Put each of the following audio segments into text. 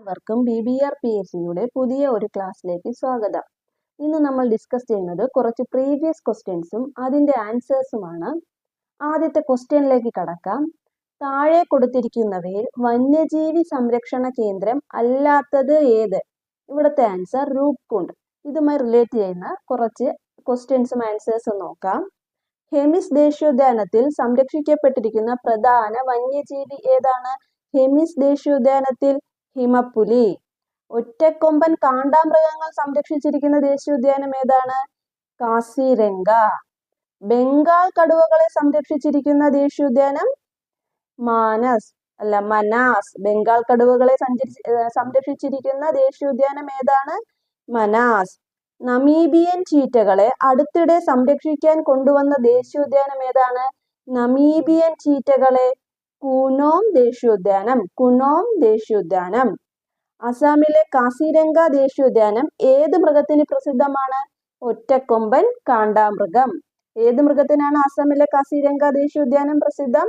എല്ലാവർക്കും BBR PSCയുടെ പുതിയ ഒരു ക്ലാസ്സിലേക്ക് സ്വാഗതം. ഇന്ന് നമ്മൾ ഡിസ്കസ് ചെയ്യുന്നത് കുറച്ച് പ്രീവിയസ് ക്വസ്റ്റ്യൻസും അതിൻ്റെ ആൻസേഴ്സുമാണ്. ആദ്യത്തെ ക്വസ്റ്റ്യനിലേക്ക് കടക്കാം. താഴെ കൊടുത്തിരിക്കുന്നവയിൽ വന്യജീവി സംരക്ഷണ കേന്ദ്രം അല്ലാത്തത് ഏത്? ഇവിടുത്തെ ആൻസർ രൂപ്കുണ്ട്. ഇതുമായി റിലേറ്റ് ചെയ്യുന്ന കുറച്ച് ക്വസ്റ്റ്യൻസും ആൻസേഴ്സും നോക്കാം. ഹെമിസ് ദേശീയോദ്യാനത്തിൽ സംരക്ഷിക്കപ്പെട്ടിരിക്കുന്ന പ്രധാന വന്യജീവി ഏതാണ്? ഹെമിസ് ദേശീയോദ്യാനത്തിൽ ഹിമപ്പുലി. ഒറ്റക്കൊമ്പൻ കാണ്ടാമൃഗങ്ങൾ സംരക്ഷിച്ചിരിക്കുന്ന ദേശീയോദ്യാനം ഏതാണ്? കാസിരംഗ. ബംഗാൾ കടുവകളെ സംരക്ഷിച്ചിരിക്കുന്ന ദേശീയോദ്യാനം മനാസ്. ബംഗാൾ കടുവകളെ സംരക്ഷിച്ചിരിക്കുന്ന ദേശീയോദ്യാനം ഏതാണ്? മനാസ്. നമീബിയൻ ചീറ്റകളെ അടുത്തിടെ സംരക്ഷിക്കാൻ കൊണ്ടുവന്ന ദേശീയോദ്യാനം ഏതാണ്? നമീബിയൻ ചീറ്റകളെ കുനോം ദേശീയോദ്യാനം. അസാമിലെ കാസിരംഗ ദേശീയോദ്യാനം ഏത് മൃഗത്തിന് പ്രസിദ്ധമാണ്? ഒറ്റക്കൊമ്പൻ കാണ്ടാമൃഗം. ഏത് മൃഗത്തിനാണ് ആസാമിലെ കാസിരംഗ ദേശീയോദ്യാനം പ്രസിദ്ധം?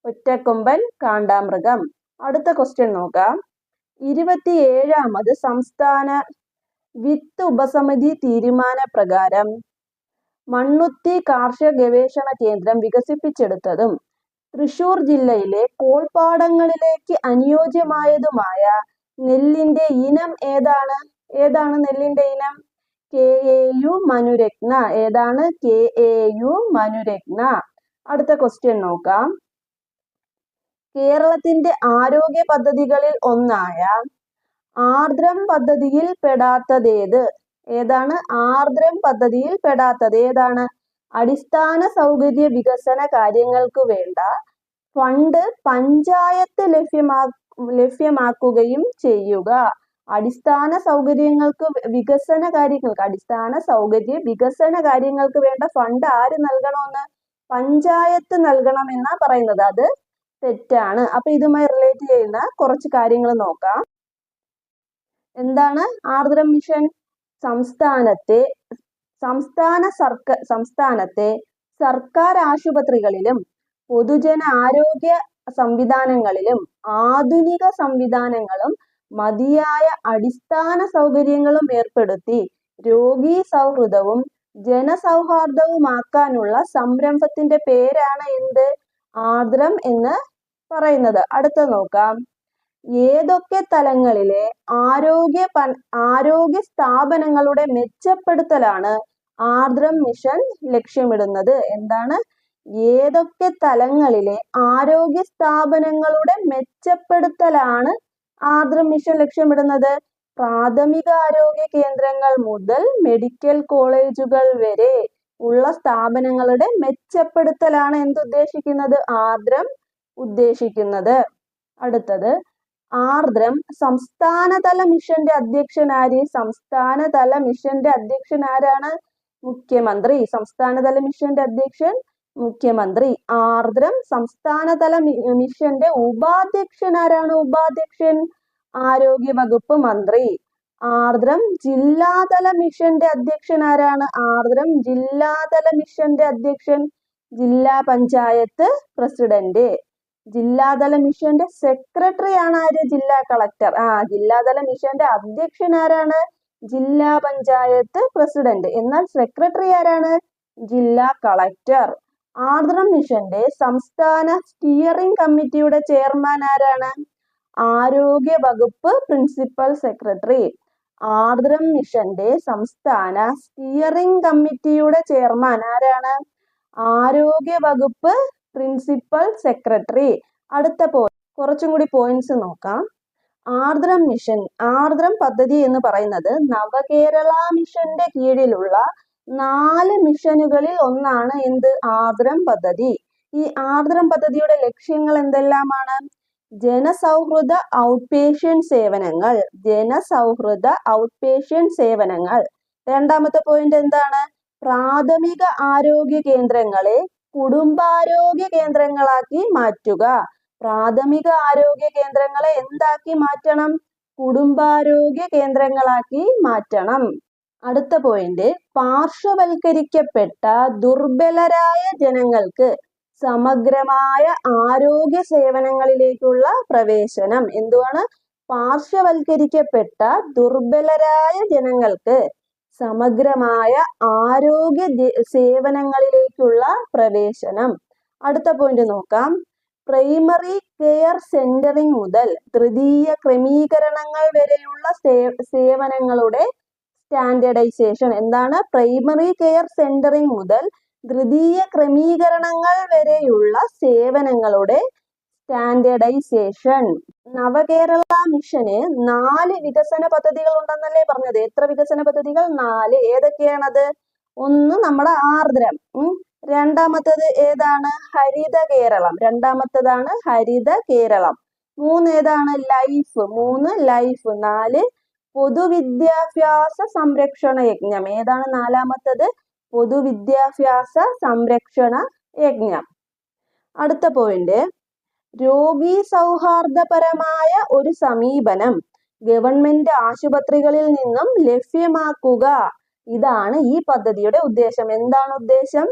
ഒറ്റക്കൊമ്പൻ കാണ്ടാമൃഗം. അടുത്ത ക്വസ്റ്റ്യൻ നോക്കാം. 27ാമത് സംസ്ഥാന വിത്ത് ഉപസമിതി തീരുമാനപ്രകാരം മണ്ണുത്തി കാർഷിക ഗവേഷണ കേന്ദ്രം വികസിപ്പിച്ചെടുത്തതും തൃശൂർ ജില്ലയിലെ കോൾപ്പാടങ്ങളിലേക്ക് അനുയോജ്യമായതുമായ നെല്ലിന്റെ ഇനം ഏതാണ്? നെല്ലിന്റെ ഇനം? KAU മനുരത്ന. ഏതാണ്? KAU മനുരത്ന. അടുത്ത ക്വസ്റ്റ്യൻ നോക്കാം. കേരളത്തിന്റെ ആരോഗ്യ പദ്ധതികളിൽ ഒന്നായ ആർദ്രം പദ്ധതിയിൽ പെടാത്തതേത്? ഏതാണ് ആർദ്രം പദ്ധതിയിൽ പെടാത്തത്? ഏതാണ്? അടിസ്ഥാന സൗകര്യ വികസന കാര്യങ്ങൾക്ക് വേണ്ട ഫണ്ട് പഞ്ചായത്ത് ലഭ്യമാക്കുകയും ചെയ്യുക. അടിസ്ഥാന സൗകര്യ വികസന കാര്യങ്ങൾക്ക് വേണ്ട ഫണ്ട് ആര് നൽകണമെന്ന്? പഞ്ചായത്ത് നൽകണമെന്നാ പറയുന്നത്. അത് തെറ്റാണ്. അപ്പൊ ഇതുമായി റിലേറ്റ് ചെയ്യുന്ന കുറച്ച് കാര്യങ്ങൾ നോക്കാം. എന്താണ് ആർദ്രം മിഷൻ? സംസ്ഥാനത്തെ സർക്കാർ ആശുപത്രികളിലും പൊതുജന ആരോഗ്യ സംവിധാനങ്ങളിലും ആധുനിക സംവിധാനങ്ങളും മതിയായ അടിസ്ഥാന സൗകര്യങ്ങളും ഏർപ്പെടുത്തി രോഗീ സൗഹൃദവും ജനസൗഹാർദ്ദവുമാക്കാനുള്ള സംരംഭത്തിന്റെ പേരാണ് എന്ത്? ആർദ്രം എന്ന് പറയുന്നത്. അടുത്ത നോക്കാം. ഏതൊക്കെ തലങ്ങളിലെ ആരോഗ്യ സ്ഥാപനങ്ങളുടെ മെച്ചപ്പെടുത്തലാണ് ആർദ്രം മിഷൻ ലക്ഷ്യമിടുന്നത്? എന്താണ്? ഏതൊക്കെ തലങ്ങളിലെ ആരോഗ്യ സ്ഥാപനങ്ങളുടെ മെച്ചപ്പെടുത്തലാണ് ആർദ്രം മിഷൻ ലക്ഷ്യമിടുന്നത്? പ്രാഥമിക ആരോഗ്യ കേന്ദ്രങ്ങൾ മുതൽ മെഡിക്കൽ കോളേജുകൾ വരെ ഉള്ള സ്ഥാപനങ്ങളുടെ മെച്ചപ്പെടുത്തലാണ് എന്തുദ്ദേശിക്കുന്നത്? ആർദ്രം ഉദ്ദേശിക്കുന്നത്. അടുത്തത്, ആർദ്രം സംസ്ഥാനതല മിഷന്റെ അധ്യക്ഷനാര്? സംസ്ഥാനതല മിഷന്റെ അധ്യക്ഷൻ ആരാണ്? മുഖ്യമന്ത്രി. സംസ്ഥാനതല മിഷന്റെ അധ്യക്ഷൻ മുഖ്യമന്ത്രി. ആർദ്രം സംസ്ഥാനതല മിഷന്റെ ഉപാധ്യക്ഷൻ ആരാണ്? ഉപാധ്യക്ഷൻ ആരോഗ്യ വകുപ്പ് മന്ത്രി. ആർദ്രം ജില്ലാതല മിഷന്റെ അധ്യക്ഷൻ ആരാണ്? ആർദ്രം ജില്ലാതല മിഷന്റെ അധ്യക്ഷൻ ജില്ലാ പഞ്ചായത്ത് പ്രസിഡന്റ്. ജില്ലാതല മിഷന്റെ സെക്രട്ടറി ആണ് ആര്? ജില്ലാ കളക്ടർ. ജില്ലാതല മിഷന്റെ അധ്യക്ഷൻ ആരാണ്? ജില്ലാ പഞ്ചായത്ത് പ്രസിഡന്റ്. എന്നാൽ സെക്രട്ടറി ആരാണ്? ജില്ലാ കളക്ടർ. ആർദ്രം മിഷന്റെ സംസ്ഥാന സ്റ്റിയറിംഗ് കമ്മിറ്റിയുടെ ചെയർമാൻ ആരാണ്? ആരോഗ്യ വകുപ്പ് പ്രിൻസിപ്പൽ സെക്രട്ടറി. ആർദ്രം മിഷന്റെ സംസ്ഥാന സ്റ്റിയറിംഗ് കമ്മിറ്റിയുടെ ചെയർമാൻ ആരാണ്? ആരോഗ്യ വകുപ്പ് പ്രിൻസിപ്പൽ സെക്രട്ടറി. അടുത്ത കുറച്ചും കൂടി പോയിന്റ്സ് നോക്കാം. ആർദ്രം പദ്ധതി എന്ന് പറയുന്നത് നവകേരള മിഷന്റെ കീഴിലുള്ള 4 മിഷനുകളിൽ ഒന്നാണ് എന്ത്? ആർദ്രം പദ്ധതി. ഈ ആർദ്രം പദ്ധതിയുടെ ലക്ഷ്യങ്ങൾ എന്തെല്ലാമാണ്? ജനസൗഹൃദ ഔട്ട്പേഷ്യന്റ് സേവനങ്ങൾ. രണ്ടാമത്തെ പോയിന്റ് എന്താണ്? പ്രാഥമിക ആരോഗ്യ കേന്ദ്രങ്ങളെ കുടുംബാരോഗ്യ കേന്ദ്രങ്ങളാക്കി മാറ്റുക. പ്രാഥമിക ആരോഗ്യ കേന്ദ്രങ്ങളെ എന്താക്കി മാറ്റണം? കുടുംബാരോഗ്യ കേന്ദ്രങ്ങളാക്കി മാറ്റണം. അടുത്ത പോയിന്റ്, പാർശ്വവൽക്കരിക്കപ്പെട്ട ദുർബലരായ ജനങ്ങൾക്ക് സമഗ്രമായ ആരോഗ്യ സേവനങ്ങളിലേക്കുള്ള പ്രവേശനം. എന്തുവാണ്? പാർശ്വവൽക്കരിക്കപ്പെട്ട ദുർബലരായ ജനങ്ങൾക്ക് സമഗ്രമായ ആരോഗ്യ സേവനങ്ങളിലേക്കുള്ള പ്രവേശനം. അടുത്ത പോയിന്റ് നോക്കാം. പ്രൈമറി കെയർ സെന്ററിംഗ് മുതൽ തൃതീയ ക്രമീകരണങ്ങൾ വരെയുള്ള സേവനങ്ങളുടെ സ്റ്റാൻഡേർഡൈസേഷൻ. എന്താണ്? പ്രൈമറി കെയർ സെന്ററിംഗ് മുതൽ തൃതീയ ക്രമീകരണങ്ങൾ വരെയുള്ള സേവനങ്ങളുടെ സ്റ്റാൻഡേർഡൈസേഷൻ. നവകേരള മിഷന് 4 വികസന പദ്ധതികൾ ഉണ്ടെന്നല്ലേ പറഞ്ഞത്? എത്ര വികസന പദ്ധതികൾ? 4. ഏതൊക്കെയാണത്? ഒന്ന് നമ്മുടെ ആർദ്രം, രണ്ടാമത്തത് ഏതാണ്? ഹരിത കേരളം, രണ്ടാമത്തതാണ് ഹരിത കേരളം. 3 ഏതാണ്? Life, 3 life. 4 പൊതുവിദ്യാഭ്യാസ സംരക്ഷണ യജ്ഞം. ഏതാണ് നാലാമത്തത്? പൊതുവിദ്യാഭ്യാസ സംരക്ഷണ യജ്ഞം. അടുത്ത പോയിന്റ്, രോഗി സൗഹാർദ്ദപരമായ ഒരു സമീപനം ഗവൺമെന്റ് ആശുപത്രികളിൽ നിന്നും ലഭ്യമാക്കുക. ഇതാണ് ഈ പദ്ധതിയുടെ ഉദ്ദേശം. എന്താണ് ഉദ്ദേശം?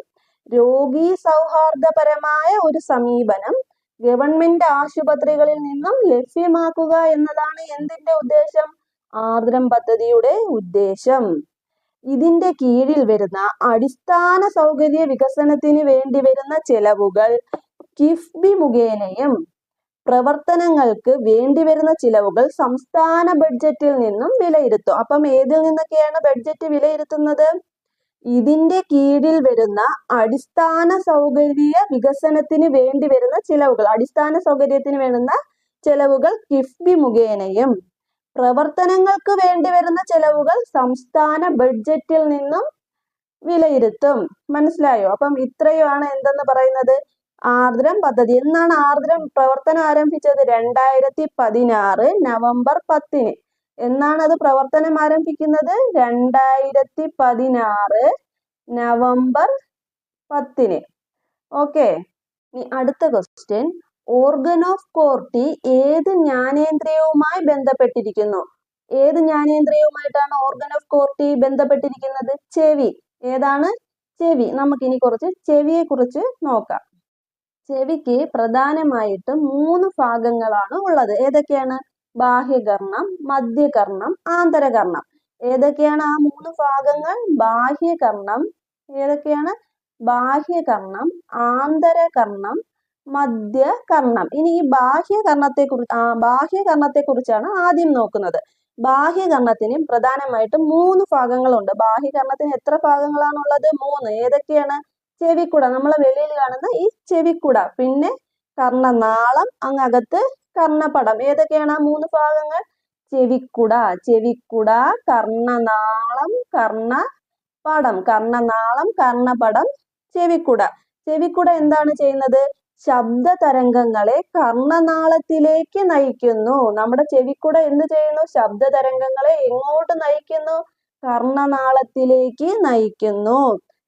രോഗി സൗഹാർദ്ദപരമായ ഒരു സമീപനം ഗവൺമെന്റ് ആശുപത്രികളിൽ നിന്നും ലഭ്യമാക്കുക എന്നതാണ് എന്തിന്റെ ഉദ്ദേശം? ആർദ്രം പദ്ധതിയുടെ ഉദ്ദേശം. ഇതിന്റെ കീഴിൽ വരുന്ന അടിസ്ഥാന സൗകര്യ വികസനത്തിന് വേണ്ടി വരുന്ന ചെലവുകൾ കിഫ്ബി മുഖേനയും പ്രവർത്തനങ്ങൾക്ക് വേണ്ടി വരുന്ന ചിലവുകൾ സംസ്ഥാന ബഡ്ജറ്റിൽ നിന്നും വിലയിരുത്തും. അപ്പം ഏതിൽ നിന്നൊക്കെയാണ് ബഡ്ജറ്റ് വിലയിരുത്തുന്നത്? ഇതിന്റെ കീഴിൽ വരുന്ന അടിസ്ഥാന സൗകര്യ വികസനത്തിന് വേണ്ടി വരുന്ന ചിലവുകൾ, അടിസ്ഥാന സൗകര്യത്തിന് വേണ്ടുന്ന ചെലവുകൾ കിഫ്ബി മുഖേനയും പ്രവർത്തനങ്ങൾക്ക് വേണ്ടി വരുന്ന ചെലവുകൾ സംസ്ഥാന ബഡ്ജറ്റിൽ നിന്നും വിലയിരുത്തും. മനസ്സിലായോ? അപ്പം ഇത്രയുമാണ് എന്തെന്ന് പറയുന്നത്? ആർദ്രം പദ്ധതി. എന്നാണ് ആർദ്രം പ്രവർത്തനം ആരംഭിച്ചത്? 2016 നവംബർ 10. എന്നാണ് അത് പ്രവർത്തനം ആരംഭിക്കുന്നത്? 2016 നവംബർ 10. ഓക്കെ. ഇനി അടുത്ത ക്വസ്റ്റ്യൻ, ഓർഗൻ ഓഫ് കോർട്ടി ഏത് ജ്ഞാനേന്ദ്രിയവുമായി ബന്ധപ്പെട്ടിരിക്കുന്നു? ഏത് ജ്ഞാനേന്ദ്രിയവുമായിട്ടാണ് ഓർഗൻ ഓഫ് കോർട്ടി ബന്ധപ്പെട്ടിരിക്കുന്നത്? ചെവി. ഏതാണ്? ചെവി. നമുക്കിനി കുറച്ച് ചെവിയെ കുറിച്ച് നോക്കാം. ചെവിക്ക് പ്രധാനമായിട്ടും 3 ഭാഗങ്ങളാണ് ഉള്ളത്. ഏതൊക്കെയാണ്? ബാഹ്യകർണം, മധ്യകർണം, ആന്തരകർണം. ഏതൊക്കെയാണ് ആ 3 ഭാഗങ്ങൾ? ബാഹ്യകർണം, ഏതൊക്കെയാണ്? ബാഹ്യകർണം, ആന്തരകർണം, മധ്യകർണം. ഇനി ഈ ബാഹ്യകർണത്തെ കുറിച്ചാണ് ആദ്യം നോക്കുന്നത്. ബാഹ്യകർണത്തിന് പ്രധാനമായിട്ടും 3 ഭാഗങ്ങളുണ്ട്. ബാഹ്യകർണത്തിന് എത്ര ഭാഗങ്ങളാണുള്ളത്? 3. ഏതൊക്കെയാണ്? ചെവിക്കുട, നമ്മളെ വെളിയിൽ കാണുന്ന ഈ ചെവിക്കുട, പിന്നെ കർണനാളം, അങ്ങകത്ത് കർണപടം. ഏതൊക്കെയാണ് ആ 3 ഭാഗങ്ങൾ? ചെവിക്കുട, ചെവിക്കുട, കർണനാളം, കർണപടം. കർണനാളം, കർണപടം, ചെവിക്കുട. ചെവിക്കുട എന്താണ് ചെയ്യുന്നത്? ശബ്ദ തരംഗങ്ങളെ കർണനാളത്തിലേക്ക് നയിക്കുന്നു. നമ്മുടെ ചെവിക്കുട എന്ത് ചെയ്യുന്നു? ശബ്ദ തരംഗങ്ങളെ എങ്ങോട്ട് നയിക്കുന്നു? കർണനാളത്തിലേക്ക് നയിക്കുന്നു.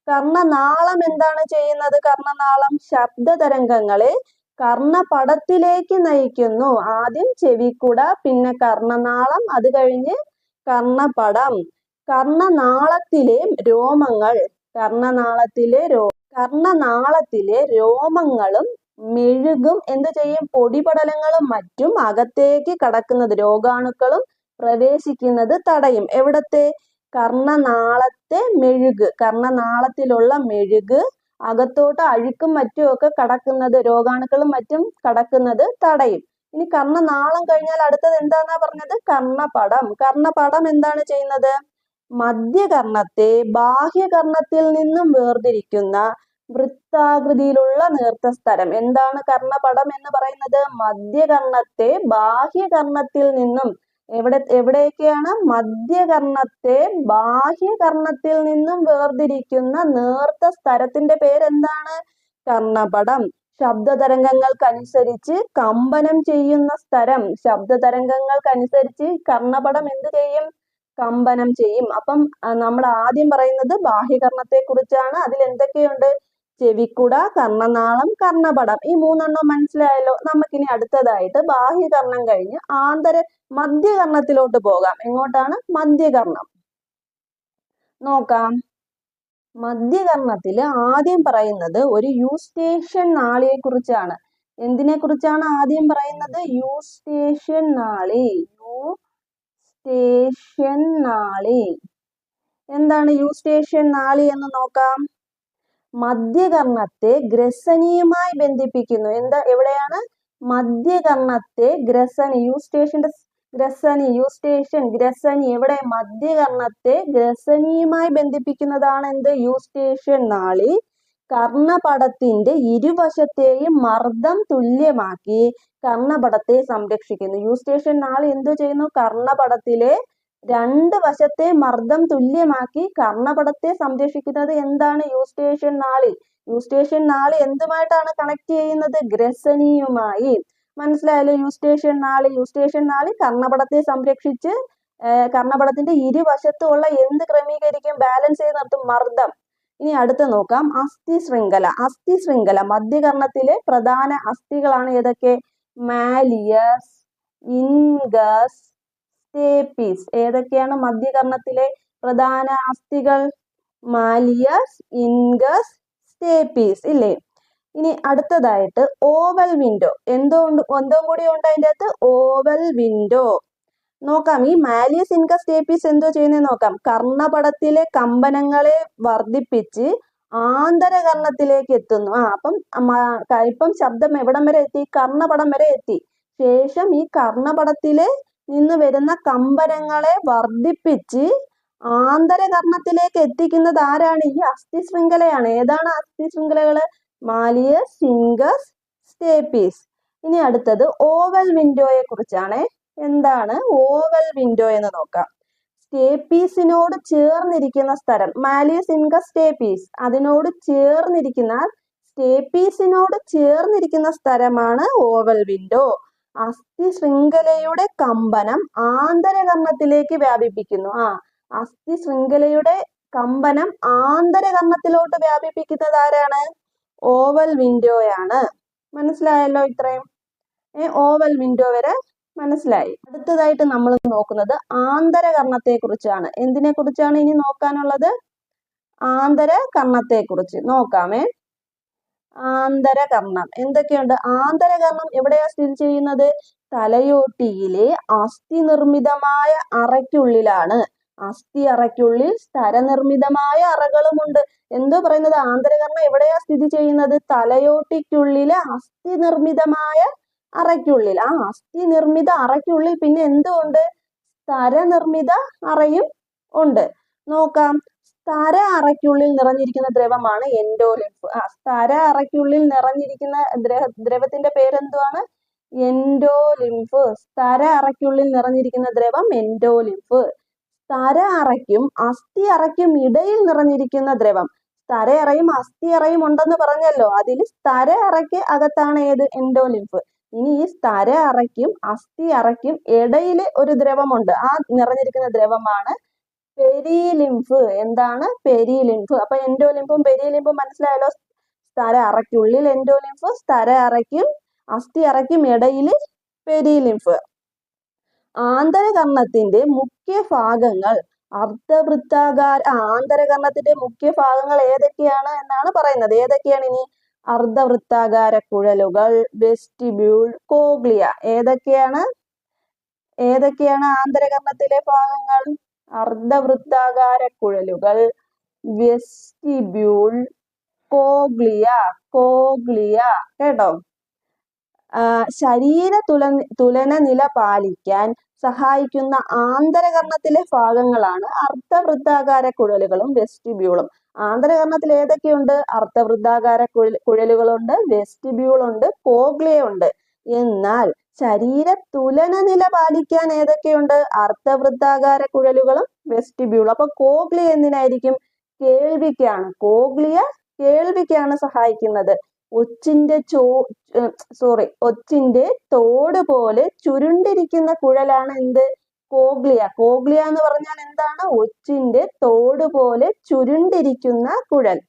കർണനാളം എന്താണ് ചെയ്യുന്നത്? കർണനാളം ശബ്ദ തരംഗങ്ങളെ കർണപടത്തിലേക്ക് നയിക്കുന്നു. ആദ്യം ചെവിക്കുട, പിന്നെ കർണനാളം, അത് കഴിഞ്ഞ് കർണപടം. കർണനാളത്തിലെ രോമങ്ങൾ, കർണനാളത്തിലെ രോമങ്ങളും മെഴുകും എന്ത് ചെയ്യും? പൊടിപടലങ്ങളും മറ്റും അകത്തേക്ക് കടക്കുന്നത്, രോഗാണുക്കളും പ്രവേശിക്കുന്നത് തടയും. എവിടത്തെ? കർണനാളത്തെ മെഴുക്, കർണനാളത്തിലുള്ള മെഴുക് അകത്തോട്ട് അഴുക്കും മറ്റും ഒക്കെ കടക്കുന്നത്, രോഗാണുക്കളും മറ്റും കടക്കുന്നത് തടയും. ഇനി കർണനാളം കഴിഞ്ഞാൽ അടുത്തത് എന്താന്നാ പറഞ്ഞത്? കർണപടം. കർണപടം എന്താണ് ചെയ്യുന്നത്? മധ്യകർണത്തെ ബാഹ്യകർണത്തിൽ നിന്നും വേർതിരിക്കുന്ന വൃത്താകൃതിയിലുള്ള നേർത്ത സ്ഥലം. എന്താണ് കർണപടം എന്ന് പറയുന്നത്? മധ്യകർണത്തെ ബാഹ്യകർണത്തിൽ നിന്നും, എവിടെയൊക്കെയാണ്? മധ്യകർണത്തെ ബാഹ്യകർണത്തിൽ നിന്നും വേർതിരിക്കുന്ന നേർത്ത സ്ഥലത്തിന്റെ പേരെന്താണ്? കർണപടം. ശബ്ദതരംഗങ്ങൾക്കനുസരിച്ച് കമ്പനം ചെയ്യുന്ന സ്ഥലം, ശബ്ദതരംഗങ്ങൾക്കനുസരിച്ച് കർണപടം എന്ത് ചെയ്യും? കമ്പനം ചെയ്യും. അപ്പം നമ്മൾ ആദ്യം പറയുന്നത് ബാഹ്യകർണത്തെ കുറിച്ചാണ്. അതിൽ എന്തൊക്കെയുണ്ട്? ചെവിക്കുട, കർണനാളം, കർണപടം. ഈ 3 എണ്ണം മനസ്സിലായല്ലോ. നമുക്കിനി അടുത്തതായിട്ട് ബാഹ്യകർണം കഴിഞ്ഞ് മധ്യകർണത്തിലോട്ട് പോകാം. എങ്ങോട്ടാണ്? മധ്യകർണം നോക്കാം. മധ്യകർണത്തില് ആദ്യം പറയുന്നത് ഒരു യൂസ്റ്റേഷ്യൻ നാളിയെ കുറിച്ചാണ്. എന്തിനെ കുറിച്ചാണ് ആദ്യം പറയുന്നത്? യൂസ്റ്റേഷ്യൻ നാളി. യൂസ്റ്റേഷ്യൻ നാളി. എന്താണ് യൂസ്റ്റേഷ്യൻ നാളി എന്ന് നോക്കാം. മധ്യകർണത്തെ ഗ്രസനിയുമായി ബന്ധിപ്പിക്കുന്നു. എവിടെയാണ്? മധ്യകർണത്തെ ഗ്രസനി. ഗ്രസനി എവിടെ? മധ്യകർണത്തെ ഗ്രസനിയുമായി ബന്ധിപ്പിക്കുന്നതാണ് എന്ത്? യൂസ്റ്റേഷ്യൻ നാളി. കർണപടത്തിന്റെ ഇരുവശത്തെയും മർദ്ദം തുല്യമാക്കി കർണപടത്തെ സംരക്ഷിക്കുന്നു. യൂസ്റ്റേഷ്യൻ നാളി എന്തു ചെയ്യുന്നു? കർണപടത്തിലെ രണ്ട് വശത്തെ മർദ്ദം തുല്യമാക്കി കർണപടത്തെ സംരക്ഷിക്കുന്നത് എന്താണ്? യൂസ്റ്റേഷ്യൻ നാളി. യൂസ്റ്റേഷ്യൻ നാളി എന്തുമായിട്ടാണ് കണക്ട് ചെയ്യുന്നത്? ഗ്രസനിയുമായി. മനസ്സിലായല്ലോ? യൂസ്റ്റേഷ്യൻ നാളി കർണപടത്തെ സംരക്ഷിച്ച് കർണപടത്തിന്റെ ഇരുവശത്തുമുള്ള എന്ത് ക്രമീകരിക്കും? ബാലൻസ് ചെയ്ത് നിർത്തും? മർദ്ദം. ഇനി അടുത്ത നോക്കാം. അസ്ഥി ശൃംഖല. മധ്യകർണത്തിലെ പ്രധാന അസ്ഥികളാണ് ഏതൊക്കെ? Malleus, incus, stapes. ഏതൊക്കെയാണ് മധ്യകർണത്തിലെ പ്രധാന അസ്ഥികൾ? മാലിയസ്, ഇൻഗസ്, സ്റ്റേപ്പീസ് ഇല്ലേ? ഇനി അടുത്തതായിട്ട് ഓവൽ വിൻഡോ. എന്തും കൂടി ഉണ്ട് അതിൻ്റെ അകത്ത്? Oval window. നോക്കാം. ഈ മാലിയസ്, ഇൻഗസ്, സ്റ്റേപ്പീസ് എന്തോ ചെയ്യുന്നത് നോക്കാം. കർണപടത്തിലെ കമ്പനങ്ങളെ വർദ്ധിപ്പിച്ച് ആന്തരകർണത്തിലേക്ക് എത്തുന്നു. ഇപ്പം ശബ്ദം എവിടം വരെ എത്തി? കർണപടം വരെ എത്തി. ശേഷം ഈ കർണപടത്തിലെ നിന്ന് വരുന്ന കമ്പനങ്ങളെ വർദ്ധിപ്പിച്ച് ആന്തരകർണത്തിലേക്ക് എത്തിക്കുന്നത് ആരാണ്? ഈ അസ്ഥി ശൃംഖലയാണ്. ഏതാണ് അസ്ഥി ശൃംഖലകള്? Malleus, incus, stapes. ഇനി അടുത്തത് ഓവൽ വിൻഡോയെ കുറിച്ചാണ്. എന്താണ് ഓവൽ വിൻഡോ എന്ന് നോക്കാം. സ്റ്റേപ്പീസിനോട് ചേർന്നിരിക്കുന്ന സ്ഥലം. Malleus, incus, stapes. അതിനോട് ചേർന്നിരിക്കുന്ന സ്ഥലമാണ് ഓവൽ വിൻഡോ. അസ്ഥി ശൃംഖലയുടെ കമ്പനം ആന്തരകർണത്തിലേക്ക് വ്യാപിപ്പിക്കുന്നു. അസ്ഥി ശൃംഖലയുടെ കമ്പനം ആന്തരകർണത്തിലോട്ട് വ്യാപിപ്പിക്കുന്നത് ആരാണ്? ഓവൽ വിൻഡോയാണ്. മനസ്സിലായല്ലോ? ഇത്രയും ഓവൽ വിൻഡോ വരെ മനസ്സിലായി. അടുത്തതായിട്ട് നമ്മൾ നോക്കുന്നത് ആന്തരകർണത്തെ കുറിച്ചാണ്. എന്തിനെ കുറിച്ചാണ് ഇനി നോക്കാനുള്ളത്? ആന്തരകർണത്തെ കുറിച്ച് നോക്കാമേ. ആന്തരകർണം എന്തൊക്കെയുണ്ട്? ആന്തരകർണം എവിടെയാ സ്ഥിതി ചെയ്യുന്നത്? തലയോട്ടിയിലെ അസ്ഥി നിർമ്മിതമായ അറയ്ക്കുള്ളിലാണ്. അസ്ഥി അറയ്ക്കുള്ളിൽ സ്തരനിർമ്മിതമായ അറകളുമുണ്ട്. എന്തോ പറയുന്നത്? ആന്തരകർണം എവിടെയാ സ്ഥിതി ചെയ്യുന്നത്? തലയോട്ടിക്കുള്ളിലെ അസ്ഥി നിർമ്മിതമായ അറയ്ക്കുള്ളിൽ. അസ്ഥി നിർമ്മിത അറയ്ക്കുള്ളിൽ പിന്നെ എന്തുണ്ട്? സ്തരനിർമ്മിത അറയും ഉണ്ട്. നോക്കാം. സ്തര അറയ്ക്കുള്ളിൽ നിറഞ്ഞിരിക്കുന്ന ദ്രവമാണ് എൻഡോലിംഫ്. സ്തര അറയ്ക്കുള്ളിൽ നിറഞ്ഞിരിക്കുന്ന ദ്രവത്തിന്റെ പേരെന്തുവാണ്? എൻഡോലിംഫ്. സ്തര അറയ്ക്കുള്ളിൽ നിറഞ്ഞിരിക്കുന്ന ദ്രവം എൻഡോലിംഫ്. സ്തര അറയ്ക്കും അസ്ഥി അറയ്ക്കും ഇടയിൽ നിറഞ്ഞിരിക്കുന്ന ദ്രവം. സ്തര അറയും അസ്ഥി അറയും ഉണ്ടെന്ന് പറഞ്ഞല്ലോ. അതിൽ സ്തര അറയ്ക്ക് അകത്താണ് ഏത്? എൻഡോലിംഫ്. ഇനി ഈ സ്തര അറയ്ക്കും അസ്ഥി അറയ്ക്കും ഇടയിൽ ഒരു ദ്രവമുണ്ട്. ആ നിറഞ്ഞിരിക്കുന്ന ദ്രവമാണ് പെരിലിംഫ്. എന്താണ്? പെരിലിംഫ്. അപ്പൊ എൻഡോലിംഫും പെരിലിംഫും മനസ്സിലായല്ലോ? സ്തര അറയ്ക്കുള്ളിൽ എൻഡോലിംഫ്, സ്തര അറയ്ക്കും അസ്ഥി അറയ്ക്കും ഇടയിൽ പെരിലിംഫ്. ആന്തരകർണത്തിന്റെ മുഖ്യ ഭാഗങ്ങൾ ആന്തരകർണത്തിന്റെ മുഖ്യ ഭാഗങ്ങൾ ഏതൊക്കെയാണ് എന്നാണ് പറയുന്നത്. ഏതൊക്കെയാണ് ഇനി? അർദ്ധവൃത്താകാര കുഴലുകൾ, വെസ്റ്റിബ്യൂൾ, കോഗ്ലിയ. ഏതൊക്കെയാണ് ആന്തരകർണത്തിലെ ഭാഗങ്ങൾ? അർദ്ധവൃത്താകാര കുഴലുകൾ, വെസ്റ്റിബ്യൂൾ, കോഗ്ലിയ. കേട്ടോ? ശരീര തുലന നില പാലിക്കാൻ സഹായിക്കുന്ന ആന്തരകർണത്തിലെ ഭാഗങ്ങളാണ് അർദ്ധവൃത്താകാര കുഴലുകളും വെസ്റ്റിബ്യൂളും. ആന്തരകർണത്തിൽ ഏതൊക്കെയുണ്ട്? അർദ്ധവൃത്താകാര കുഴലുകളുണ്ട്, വെസ്റ്റിബ്യൂൾ ഉണ്ട്, കോഗ്ലിയ ഉണ്ട്. എന്നാൽ ശരീര തുലന നില പാലിക്കാൻ ഏതൊക്കെയുണ്ട്? അർദ്ധവൃത്താകാര കുഴലുകളും വെസ്റ്റിബ്യൂളും. അപ്പൊ കോഗ്ലിയ എന്തിനായിരിക്കും? കേൾവിക്കാണ്. കോഗ്ലിയ കേൾവിക്കാണ് സഹായിക്കുന്നത്. ഒച്ചിന്റെ തോട് പോലെ ചുരുണ്ടിരിക്കുന്ന കുഴലാണ് എന്ത്? കോഗ്ലിയ. കോഗ്ലിയ എന്ന് പറഞ്ഞാൽ എന്താണ്? ഒച്ചിന്റെ തോട് പോലെ ചുരുണ്ടിരിക്കുന്ന കുഴൽ.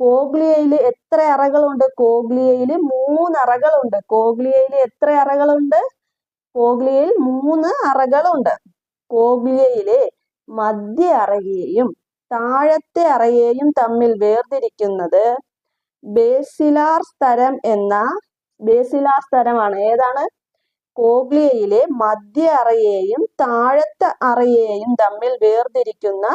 കോഗ്ലിയയിൽ എത്ര അറകളുണ്ട്? കോഗ്ലിയയിൽ 3 അറകളുണ്ട്. കോഗ്ലിയയിൽ എത്ര അറകളുണ്ട്? കോഗ്ലിയയിൽ 3 അറകളുണ്ട്. കോഗ്ലിയയിലെ മധ്യ അറയെയും താഴത്തെ അറയെയും തമ്മിൽ വേർതിരിക്കുന്നത് ബേസിലാർ സ്തരം എന്ന ബേസിലാർ സ്തരമാണ്. ഏതാണ്? കോഗ്ലിയയിലെ മധ്യ അറയെയും താഴത്തെ അറയെയും തമ്മിൽ വേർതിരിക്കുന്ന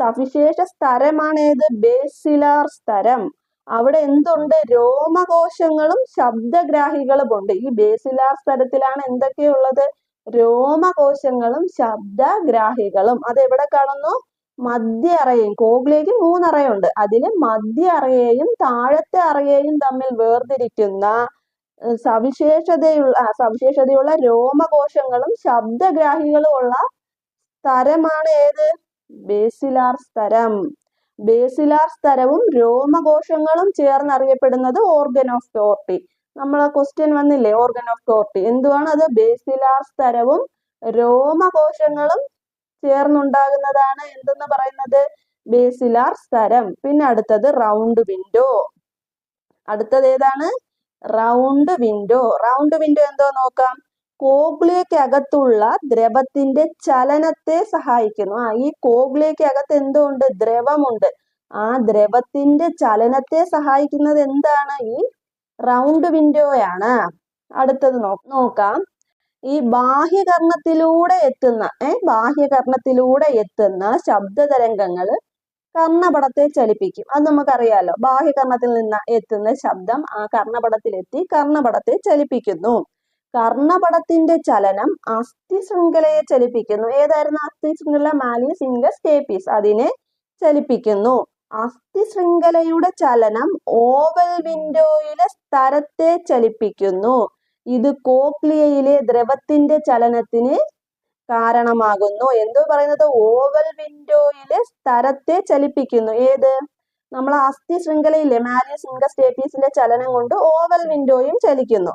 സവിശേഷ സ്തരമാണ് ഏത്? ബേസിലാർ സ്തരം. അവിടെ എന്തുണ്ട്? രോമകോശങ്ങളും ശബ്ദഗ്രാഹികളും ഉണ്ട്. ഈ ബേസിലാർ സ്തരത്തിലാണ് എന്തൊക്കെയുള്ളത്? രോമകോശങ്ങളും ശബ്ദഗ്രാഹികളും. അത് എവിടെ കാണുന്നു? മധ്യ അറയെയും. കോഗ്ലിയയ്ക്ക് 3 അറയുണ്ട്. അതില് മധ്യ അറയെയും താഴത്തെ അറയെയും തമ്മിൽ വേർതിരിക്കുന്ന സവിശേഷതയുള്ള രോമകോശങ്ങളും ശബ്ദഗ്രാഹികളും ഉള്ള സ്തരമാണ് ഏത്? ബേസിലാർ സ്തരം. ബേസിലാർ സ്തരവും രോമകോശങ്ങളും ചേർന്നറിയപ്പെടുന്നത് ഓർഗൻ ഓഫ് ടോർട്ടി. നമ്മളെ ക്വസ്റ്റ്യൻ വന്നില്ലേ? ഓർഗൻ ഓഫ് ടോർട്ടി എന്തുവാണ്? അത് ബേസിലാർ സ്തരവും രോമകോശങ്ങളും ചേർന്നുണ്ടാകുന്നതാണ് എന്തെന്ന് പറയുന്നത്? ബേസിലാർ സ്തരം. പിന്നെ അടുത്തത് റൗണ്ട് വിൻഡോ. അടുത്തത് ഏതാണ്? Round window. റൗണ്ട് വിൻഡോ എന്തോ നോക്കാം. കോഗ്ലിയക്കകത്തുള്ള ദ്രവത്തിന്റെ ചലനത്തെ സഹായിക്കുന്നു. ഈ കോഗ്ലിയക്കകത്ത് എന്തോ ഉണ്ട്? ദ്രവമുണ്ട്. ആ ദ്രവത്തിന്റെ ചലനത്തെ സഹായിക്കുന്നത് എന്താണ്? ഈ റൗണ്ട് വിൻഡോയാണ്. അടുത്തത് നോക്കാം. ഈ ബാഹ്യകർണത്തിലൂടെ എത്തുന്ന ശബ്ദതരംഗങ്ങൾ കർണപടത്തെ ചലിപ്പിക്കും. അത് നമുക്കറിയാലോ. ബാഹ്യകർണത്തിൽ നിന്ന് എത്തുന്ന ശബ്ദം ആ കർണപടത്തിലെത്തി കർണപടത്തെ ചലിപ്പിക്കുന്നു. കർണപടത്തിന്റെ ചലനം അസ്ഥി ശൃംഖലയെ ചലിപ്പിക്കുന്നു. ഏതായിരുന്നു അസ്ഥി ശൃംഖല? Malleus incus stapes. അതിനെ ചലിപ്പിക്കുന്നു. അസ്ഥി ശൃംഖലയുടെ ചലനം ഓവൽ വിൻഡോയിലെ സ്തരത്തെ ചലിപ്പിക്കുന്നു. ഇത് കോക്ലിയയിലെ ദ്രവത്തിന്റെ ചലനത്തിന് കാരണമാകുന്നു. എന്തോ പറയുന്നത്? ഓവൽ വിൻഡോയിലെ സ്തരത്തെ ചലിപ്പിക്കുന്നു. ഏത്? നമ്മൾ അസ്ഥി ശൃംഖലയിലെ മാലിയസ് ഇൻഗസ് സ്റ്റേപ്പീസിന്റെ ചലനം കൊണ്ട് ഓവൽ വിൻഡോയും ചലിക്കുന്നു.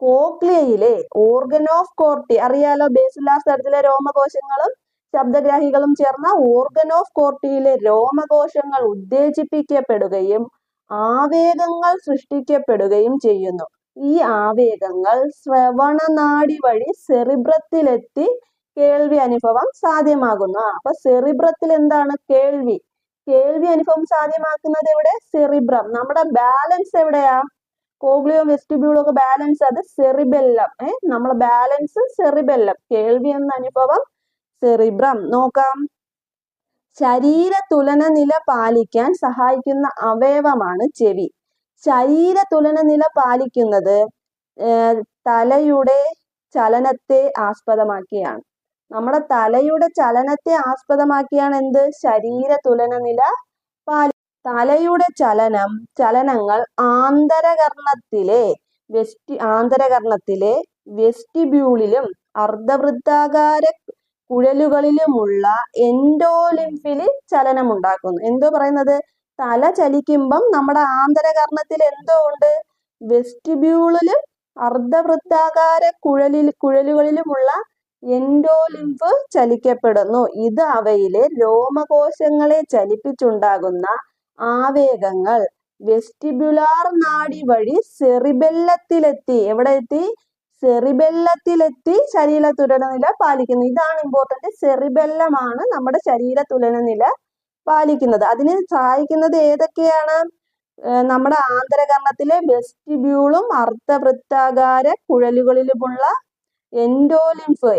കോക്ലിയയിലെ ഓർഗൻ ഓഫ് കോർട്ടി അറിയാലോ. ബേസിലാർ സ്തരത്തിലെ രോമകോശങ്ങളും ശബ്ദഗ്രാഹികളും ചേർന്ന ഓർഗൻ ഓഫ് കോർട്ടിയിലെ രോമകോശങ്ങൾ ഉത്തേജിപ്പിക്കപ്പെടുകയും ആവേഗങ്ങൾ സൃഷ്ടിക്കപ്പെടുകയും ചെയ്യുന്നു. ഈ ആവേഗങ്ങൾ ശ്രവണനാഡി വഴി സെറിബ്രത്തിലെത്തി കേൾവി അനുഭവം സാധ്യമാകുന്നു. അപ്പൊ സെറിബ്രത്തിൽ എന്താണ്? കേൾവി അനുഭവം സാധ്യമാക്കുന്നത് എവിടെ? സെറിബ്രം. നമ്മുടെ ബാലൻസ് എവിടെയാ? കോഗ്ലിയോ വെസ്റ്റിബ്യൂളോ ഒക്കെ ബാലൻസ് അത് സെറിബെല്ലം. നമ്മളെ ബാലൻസ് സെറിബെല്ലം. കേൾവി എന്ന അനുഭവം സെറിബ്രം. നോക്കാം. ശരീര തുലന നില പാലിക്കാൻ സഹായിക്കുന്ന അവയവമാണ് ചെവി. ശരീര തുലന നില പാലിക്കുന്നത് തലയുടെ ചലനത്തെ ആസ്പദമാക്കിയാണ്. നമ്മുടെ തലയുടെ ചലനത്തെ ആസ്പദമാക്കിയാണ് എന്ത്? ശരീര തുലന നില തലയുടെ ചലനങ്ങൾ ആന്തരകർണത്തിലെ വെസ്റ്റിബ്യൂളിലും അർദ്ധവൃത്താകാര കുഴലുകളിലുമുള്ള എൻഡോലിംഫില് ചലനമുണ്ടാക്കുന്നു. എന്തോ പറയുന്നത്? തല ചലിക്കുമ്പം നമ്മുടെ ആന്തരകർണത്തിൽ എന്തോ ഉണ്ട്? വെസ്റ്റിബ്യൂളിലും അർദ്ധവൃത്താകാര കുഴലുകളിലുമുള്ള എൻഡോലിംഫ് ചലിക്കപ്പെടുന്നു. ഇത് അവയിലെ രോമകോശങ്ങളെ ചലിപ്പിച്ചുണ്ടാകുന്ന ആവേഗങ്ങൾ വെസ്റ്റിബുലാർ നാഡി വഴി സെറിബെല്ലത്തിലെത്തി. എവിടെ എത്തി? സെറിബെല്ലത്തിലെത്തി ശരീര തുലനനില പാലിക്കുന്നു. ഇതാണ് ഇമ്പോർട്ടന്റ്. സെറിബെല്ലമാണ് നമ്മുടെ ശരീര തുലനനില പാലിക്കുന്നത്. അതിന് സഹായിക്കുന്നത് ഏതൊക്കെയാണ്? നമ്മുടെ ആന്തരകർണത്തിലെ വെസ്റ്റിബ്യൂളും അർദ്ധവൃത്താകാര കുഴലുകളിലുമുള്ള എൻഡോലിംഫ്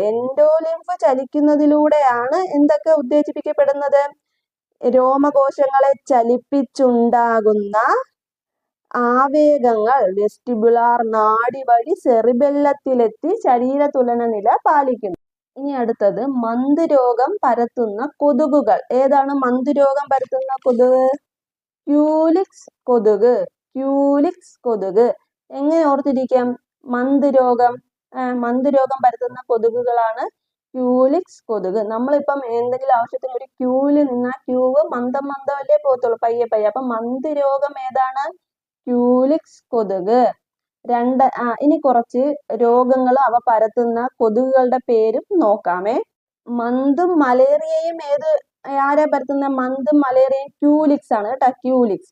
ചലിക്കുന്നതിലൂടെയാണ് എന്തൊക്കെ ഉത്തേജിപ്പിക്കപ്പെടുന്നത്? രോമകോശങ്ങളെ ചലിപ്പിച്ചുണ്ടാകുന്ന ആവേഗങ്ങൾ വെസ്റ്റിബുലാർ നാഡി വഴി സെറിബെല്ലത്തിലെത്തി ശരീര തുലന നില പാലിക്കുന്നു. ഇനി അടുത്തത് മന്ദരോഗം പരത്തുന്ന കൊതുകുകൾ. ഏതാണ് മന്ദരോഗം പരത്തുന്ന കൊതുക്? ക്യൂലിക്സ് കൊതുക്. എങ്ങനെ ഓർത്തിരിക്കാം? മന്ദരോഗം പരത്തുന്ന കൊതുകുകളാണ് ക്യൂലിക്സ് കൊതുക്. നമ്മളിപ്പം എന്തെങ്കിലും ആവശ്യത്തിന് ഒരു ക്യൂവിൽ നിന്നാ ക്യൂവ് മന്ദമല്ലേ പോകത്തുള്ളൂ, പയ്യെ. അപ്പൊ മന്ദരോഗം ഏതാണ്? ക്യൂലിക്സ് കൊതുക്. ഇനി കുറച്ച് രോഗങ്ങളും അവ പരത്തുന്ന കൊതുകുകളുടെ പേരും നോക്കാമേ. മന്തും മലേറിയയും ആരാ പരത്തുന്ന? മന്തും മലേറിയയും ക്യൂലിക്സ് ആണ് കേട്ടോ. ക്യൂലിക്സ്.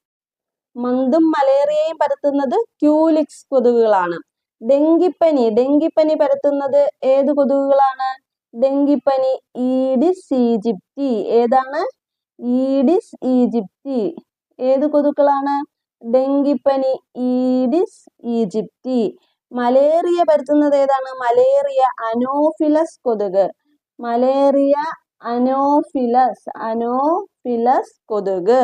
മന്തും മലേറിയയും പരത്തുന്നത് ക്യൂലിക്സ് കൊതുകുകളാണ്. ഡെങ്കിപ്പനി പരത്തുന്നത് ഏത് കൊതുകുകളാണ്? ഡെങ്കിപ്പനി ഈഡിസ് ഈജിപ്തി. ഏതാണ്? Aedes aegypti. ഏത് കൊതുക്കളാണ്? ഡെങ്കിപ്പനി ഈഡിസ് ഈജിപ്തി. മലേറിയ പരത്തുന്നത് ഏതാണ്? മലേറിയ അനോഫിലസ് കൊതുക്. മലേറിയ അനോഫിലസ് കൊതുക്.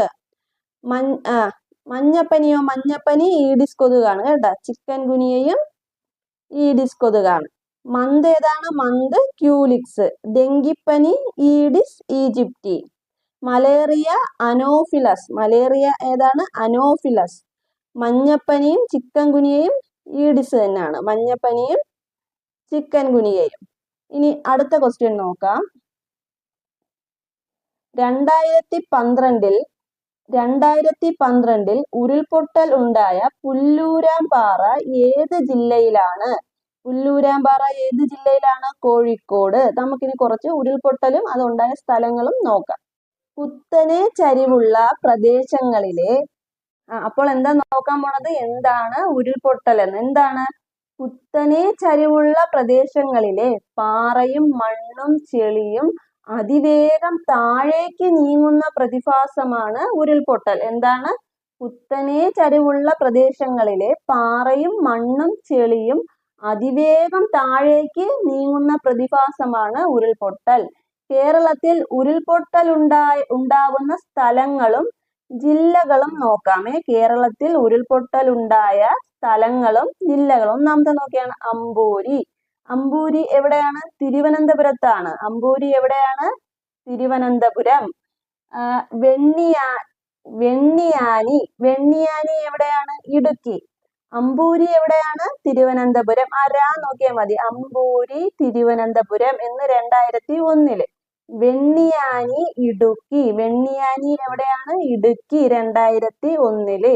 മഞ്ഞപ്പനിയോ? മഞ്ഞപ്പനി ഈഡിസ് കൊതുകാണ് കേട്ടോ. ചിക്കൻ ഗുനിയയും ഈഡിസ് കൊതുകാണ്. മന്ത് ഏതാണ്? മന്ത് ക്യൂലിക്സ്. ഡെങ്കിപ്പനി Aedes aegypti. Malaria Anopheles. Malaria ഏതാണ്? അനോഫിലസ്. മഞ്ഞപ്പനിയും ചിക്കൻ ഗുനിയയും ഈഡിസ് തന്നെയാണ്. മഞ്ഞപ്പനിയും ചിക്കൻ ഗുനിയയും. ഇനി അടുത്ത ക്വസ്റ്റ്യൻ നോക്കാം. 2012 ഉരുൾപൊട്ടൽ ഉണ്ടായ പുല്ലൂരാംപാറ ഏത് ജില്ലയിലാണ്? പുല്ലൂരാംപാറ ഏത് ജില്ലയിലാണ്? കോഴിക്കോട്. നമുക്കിനി കുറച്ച് ഉരുൾപൊട്ടലും അതുണ്ടായ സ്ഥലങ്ങളും നോക്കാം. കുത്തനെ ചരിവുള്ള പ്രദേശങ്ങളിലെ അപ്പോൾ എന്താ നോക്കാൻ പോണത്? എന്താണ് ഉരുൾപൊട്ടൽ എന്ന്? എന്താണ്? കുത്തനെ ചരിവുള്ള പ്രദേശങ്ങളിലെ പാറയും മണ്ണും ചെളിയും അതിവേഗം താഴേക്ക് നീങ്ങുന്ന പ്രതിഭാസമാണ് ഉരുൾപൊട്ടൽ. എന്താണ്? കുത്തനെ ചരിവുള്ള പ്രദേശങ്ങളിലെ പാറയും മണ്ണും ചെളിയും അതിവേഗം താഴേക്ക് നീങ്ങുന്ന പ്രതിഭാസമാണ് ഉരുൾപൊട്ടൽ. കേരളത്തിൽ ഉരുൾപൊട്ടൽ ഉണ്ടാവുന്ന സ്ഥലങ്ങളും ജില്ലകളും നോക്കാമേ. കേരളത്തിൽ ഉരുൾപൊട്ടൽ ഉണ്ടായ സ്ഥലങ്ങളും ജില്ലകളും. ഒന്നാമത്തെ നോക്കിയാണ് അമ്പൂരി. അമ്പൂരി എവിടെയാണ്? തിരുവനന്തപുരത്താണ്. അമ്പൂരി എവിടെയാണ്? തിരുവനന്തപുരം. വെണ്ണിയാനി എവിടെയാണ്? ഇടുക്കി. അമ്പൂരി എവിടെയാണ്? തിരുവനന്തപുരം. നോക്കിയാൽ മതി. അമ്പൂരി തിരുവനന്തപുരം എന്ന് 2001. വെണ്ണിയാനി ഇടുക്കി. വെണ്ണിയാനി എവിടെയാണ്? ഇടുക്കി 2001.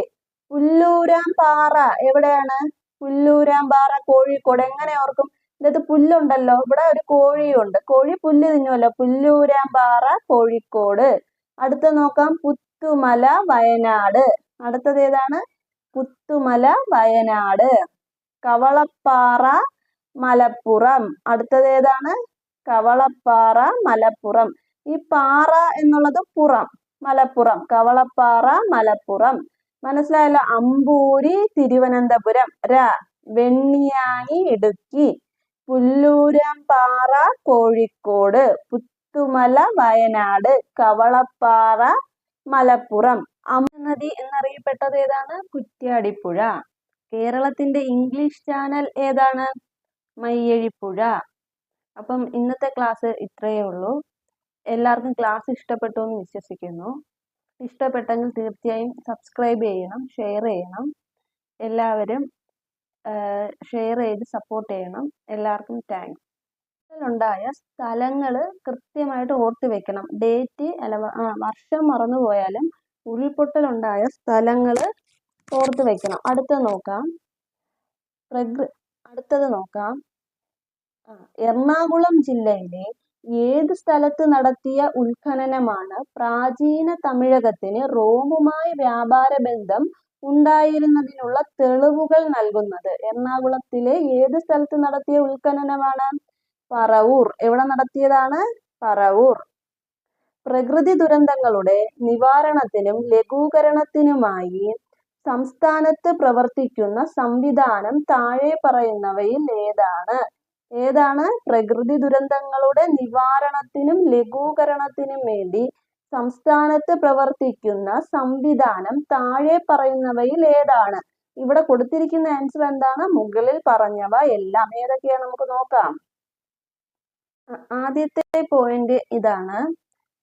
പുല്ലൂരാംപാറ എവിടെയാണ്? പുല്ലൂരാംപാറ കോഴിക്കോട്. എങ്ങനെ ഓർക്കും? ഇതിനകത്ത് പുല്ലുണ്ടല്ലോ, ഇവിടെ ഒരു കോഴിയുണ്ട്. കോഴി പുല്ല് തിന്നുമല്ലോ. പുല്ലൂരാംപാറ കോഴിക്കോട്. അടുത്ത നോക്കാം. പുത്തുമല വയനാട്. അടുത്തത് ഏതാണ്? പുത്തുമല വയനാട്. കവളപ്പാറ മലപ്പുറം. അടുത്തത് ഏതാണ്? കവളപ്പാറ മലപ്പുറം. ഈ പാറ എന്നുള്ളത് പുറം, മലപ്പുറം. കവളപ്പാറ മലപ്പുറം. മനസ്സിലായല്ലോ? അമ്പൂരി തിരുവനന്തപുരം. വെണ്ണിയാനി ഇടുക്കി. പുല്ലൂരാംപാറ കോഴിക്കോട്. പുത്തുമല വയനാട്. കവളപ്പാറ മലപ്പുറം. നദി എന്നറിയപ്പെട്ടത് ഏതാണ്? കുറ്റ്യാടിപ്പുഴ. കേരളത്തിന്റെ ഇംഗ്ലീഷ് ചാനൽ ഏതാണ്? മയ്യഴിപ്പുഴ. അപ്പം ഇന്നത്തെ ക്ലാസ് ഇത്രയേ ഉള്ളൂ. എല്ലാവർക്കും ക്ലാസ് ഇഷ്ടപ്പെട്ടു എന്ന് വിശ്വസിക്കുന്നു. ഇഷ്ടപ്പെട്ടെങ്കിൽ തീർച്ചയായും സബ്സ്ക്രൈബ് ചെയ്യണം, ഷെയർ ചെയ്യണം. എല്ലാവരും ഷെയർ ചെയ്ത് സപ്പോർട്ട് ചെയ്യണം. എല്ലാവർക്കും താങ്ക്സ്. ഉണ്ടായ സ്ഥലങ്ങൾ കൃത്യമായിട്ട് ഓർത്ത് വെക്കണം. ഡേറ്റ് വർഷം മറന്നുപോയാലും ഉരുൾപൊട്ടലുണ്ടായ സ്ഥലങ്ങൾ ഓർത്ത് വെക്കണം. അടുത്തത് നോക്കാം. എറണാകുളം ജില്ലയിലെ ഏത് സ്ഥലത്ത് നടത്തിയ ഉത്ഖനനമാണ് പ്രാചീന തമിഴകത്തിന് റോമുമായി വ്യാപാര ബന്ധം ഉണ്ടായിരുന്നതിനുള്ള തെളിവുകൾ നൽകുന്നത്? എറണാകുളത്തിലെ ഏത് സ്ഥലത്ത് നടത്തിയ ഉത്ഖനനമാണ്? പറവൂർ. എവിടെ നടത്തിയതാണ്? പറവൂർ. പ്രകൃതി ദുരന്തങ്ങളുടെ നിവാരണത്തിനും ലഘൂകരണത്തിനുമായി സംസ്ഥാനത്ത് പ്രവർത്തിക്കുന്ന സംവിധാനം താഴെ പറയുന്നവയിൽ ഏതാണ്? പ്രകൃതി ദുരന്തങ്ങളുടെ നിവാരണത്തിനും ലഘൂകരണത്തിനും വേണ്ടി സംസ്ഥാനത്ത് പ്രവർത്തിക്കുന്ന സംവിധാനം താഴെ പറയുന്നവയിൽ ഏതാണ്? ഇവിടെ കൊടുത്തിരിക്കുന്ന ആൻസർ എന്താണ്? മുകളിൽ പറഞ്ഞവ എല്ലാം. ഏതൊക്കെയാണ് നമുക്ക് നോക്കാം. ആദ്യത്തെ പോയിന്റ് ഇതാണ്.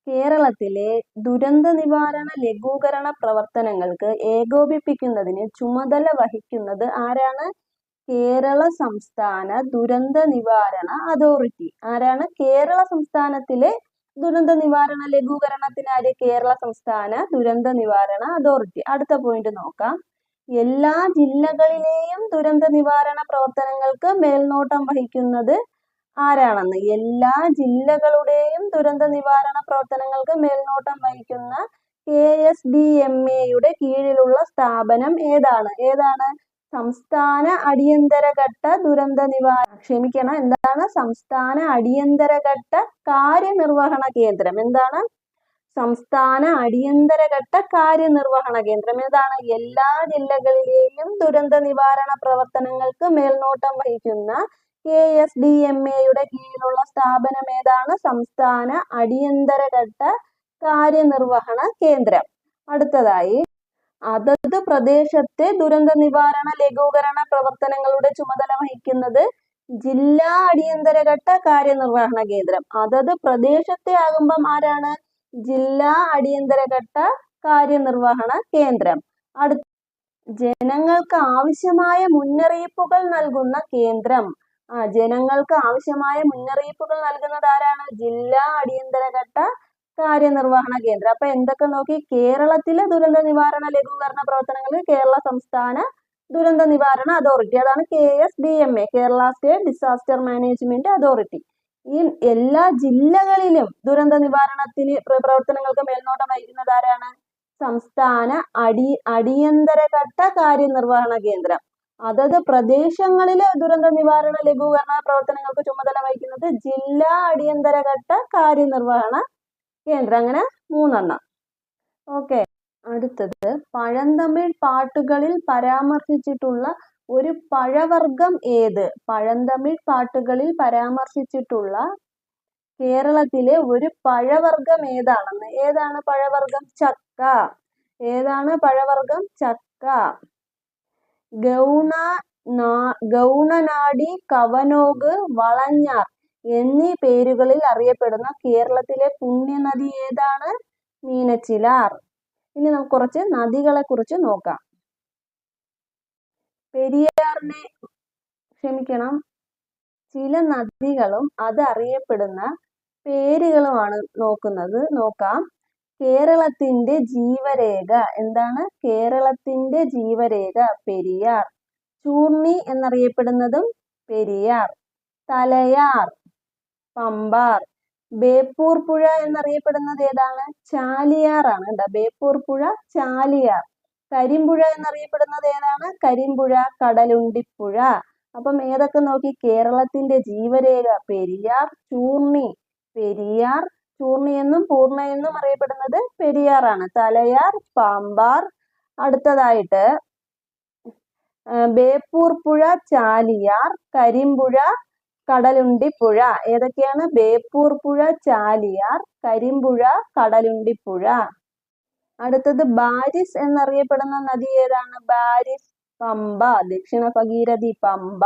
കേരളത്തിലെ ദുരന്ത നിവാരണ ലഘൂകരണ പ്രവർത്തനങ്ങൾക്ക് ഏകോപിപ്പിക്കുന്നതിന് ചുമതല വഹിക്കുന്നത് ആരാണ്? കേരള സംസ്ഥാന ദുരന്ത നിവാരണ അതോറിറ്റി. ആരാണ്? കേരള സംസ്ഥാനത്തിലെ ദുരന്ത നിവാരണ ലഘൂകരണത്തിന് ആര്? കേരള സംസ്ഥാന ദുരന്ത നിവാരണ അതോറിറ്റി. അടുത്ത പോയിന്റ് നോക്കാം. എല്ലാ ജില്ലകളിലെയും ദുരന്ത നിവാരണ പ്രവർത്തനങ്ങൾക്ക് മേൽനോട്ടം വഹിക്കുന്നത് ആരാണെന്ന്? എല്ലാ ജില്ലകളുടെയും ദുരന്ത നിവാരണ പ്രവർത്തനങ്ങൾക്ക് മേൽനോട്ടം വഹിക്കുന്ന KSDMA കീഴിലുള്ള സ്ഥാപനം ഏതാണ്? സംസ്ഥാന അടിയന്തരഘട്ട ദുരന്ത നിവാരണ എന്താണ്? സംസ്ഥാന അടിയന്തരഘട്ട കാര്യനിർവഹണ കേന്ദ്രം. എന്താണ്? സംസ്ഥാന അടിയന്തരഘട്ട കാര്യനിർവഹണ കേന്ദ്രം ഏതാണ്? എല്ലാ ജില്ലകളിലെയും ദുരന്ത നിവാരണ പ്രവർത്തനങ്ങൾക്ക് മേൽനോട്ടം വഹിക്കുന്ന KSDMA കീഴിലുള്ള സ്ഥാപനം ഏതാണ്? സംസ്ഥാന അടിയന്തരഘട്ട കാര്യനിർവഹണ കേന്ദ്രം. അടുത്തതായി, അതത് പ്രദേശത്തെ ദുരന്ത നിവാരണ ലഘൂകരണ പ്രവർത്തനങ്ങളുടെ ചുമതല വഹിക്കുന്നത് ജില്ലാ അടിയന്തരഘട്ട കാര്യനിർവഹണ കേന്ദ്രം. അതത് പ്രദേശത്തെ ആകുമ്പം ആരാണ്? ജില്ലാ അടിയന്തരഘട്ട കാര്യനിർവഹണ കേന്ദ്രം. ജനങ്ങൾക്ക് ആവശ്യമായ മുന്നറിയിപ്പുകൾ നൽകുന്ന കേന്ദ്രം. ജനങ്ങൾക്ക് ആവശ്യമായ മുന്നറിയിപ്പുകൾ നൽകുന്നത് ആരാണ്? ജില്ലാ അടിയന്തരഘട്ട കാര്യനിർവഹണ കേന്ദ്രം. അപ്പൊ എന്തൊക്കെ നോക്കി? കേരളത്തിലെ ദുരന്ത നിവാരണ ലഘൂകരണ പ്രവർത്തനങ്ങളിൽ കേരള സംസ്ഥാന ദുരന്ത നിവാരണ അതോറിറ്റി, അതാണ് KSDMA, Kerala state disaster management authority. ഈ എല്ലാ ജില്ലകളിലും ദുരന്ത നിവാരണത്തിന് പ്രവർത്തനങ്ങൾക്ക് മേൽനോട്ടം വഹിക്കുന്നത് ആരാണ്? സംസ്ഥാന അടിയന്തരഘട്ട കാര്യനിർവഹണ കേന്ദ്രം. അതത് പ്രദേശങ്ങളിലെ ദുരന്ത നിവാരണ ലഘൂകരണ പ്രവർത്തനങ്ങൾക്ക് ചുമതല വഹിക്കുന്നത് ജില്ലാ അടിയന്തരഘട്ട കാര്യനിർവഹണ കേന്ദ്രം. അങ്ങനെ 3 ഓക്കെ. അടുത്തത്, പഴന്തമിഴ് പാട്ടുകളിൽ പരാമർശിച്ചിട്ടുള്ള ഒരു പഴവർഗം ഏത്? പഴന്തമിഴ് പാട്ടുകളിൽ പരാമർശിച്ചിട്ടുള്ള കേരളത്തിലെ ഒരു പഴവർഗം ഏതാണെന്ന്? ഏതാണ് പഴവർഗം? ചക്ക. ഏതാണ് പഴവർഗം? ചക്ക. ഗൗണനാടി, കവനോഗ്, വളഞ്ഞാർ എന്നീ പേരുകളിൽ അറിയപ്പെടുന്ന കേരളത്തിലെ പുണ്യനദി ഏതാണ്? മീനച്ചിലാർ. ഇനി നമുക്ക് കുറച്ച് നദികളെ കുറിച്ച് നോക്കാം. പെരിയാറിനെ ചില നദികളും അത് അറിയപ്പെടുന്ന പേരുകളുമാണ് നോക്കാം. കേരളത്തിന്റെ ജീവരേഖ എന്താണ്? കേരളത്തിന്റെ ജീവരേഖ പെരിയാർ. ചൂർണി എന്നറിയപ്പെടുന്നതും പെരിയാർ. തലയാർ, പമ്പാർ. ബേപ്പൂർ പുഴ എന്നറിയപ്പെടുന്നത് ഏതാണ്? ചാലിയാർ ആണ്. ബേപ്പൂർ പുഴ, ചാലിയാർ. കരിമ്പുഴ എന്നറിയപ്പെടുന്നത് ഏതാണ്? കരിമ്പുഴ, കടലുണ്ടിപ്പുഴ. അപ്പം ഏതൊക്കെ നോക്കി? കേരളത്തിന്റെ ജീവരേഖ പെരിയാർ, ചൂർണി പെരിയാർ, ചൂർണി എന്നും പൂർണ്ണ എന്നും അറിയപ്പെടുന്നത് പെരിയാറാണ്. തലയാർ, പാമ്പാർ. അടുത്തതായിട്ട് ബേപ്പൂർ പുഴ, ചാലിയാർ, കരിമ്പുഴ, കടലുണ്ടിപ്പുഴ. ഏതൊക്കെയാണ്? ബേപ്പൂർ പുഴ, ചാലിയാർ, കരിമ്പുഴ, കടലുണ്ടിപ്പുഴ. അടുത്തത്, ബാരിസ് എന്നറിയപ്പെടുന്ന നദി ഏതാണ്? ബാരിസ്, പമ്പ. ദക്ഷിണ ഭഗീരഥി, പമ്പ.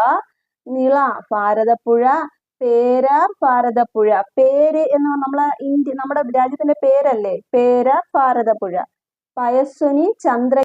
നിള, ഭാരതപ്പുഴ. പേരാർ, ഭാരതപ്പുഴ. പേര് എന്ന് നമ്മുടെ രാജ്യത്തിന്റെ പേരല്ലേ? പേരാർ, ഭാരതപ്പുഴ. പയസ്വിനി, ചന്ദ്ര